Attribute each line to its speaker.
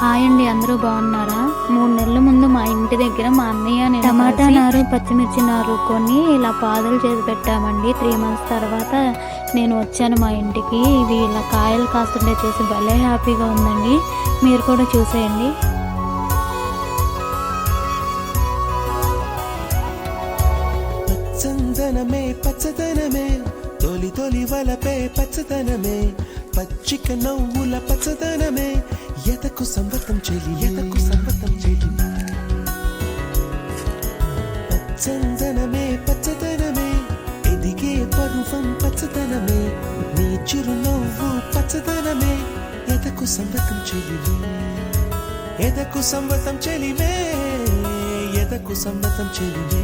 Speaker 1: Hi అండి, అందరూ బాగున్నారా? 3 నెలల ముందు మా ఇంటి దగ్గర మా అన్నయ్య నేను టమాటా నారు పచ్చిమిర్చి నారు కొని ఇలా పాదులు చేసి పెట్టామండి. 3 మంత్స్ తర్వాత నేను వచ్చాను మా ఇంటికి. ఇవి ఇలా కాయలు కాస్తుంటే చూసి భలే హ్యాపీగా ఉందండి. మీరు కూడా చూసేయండి.
Speaker 2: పచ్చదనమే పచ్చదనమే తొలి తొలి వలపే పచ్చదనమే పచ్చిక నవ్వుల పచ్చదనమే ఎతకు సంవతం చెలి ఎతకు సంవతం చెలి పచ్చదనమే పచ్చదనమే ఎదిగే పరువం పచ్చదనమే నీ చిరునవ్వు పచ్చదనమే ఎతకు సంవతం చెలివే ఎదకు సంవతం చెలివే ఎదకు సంవతం చెలివే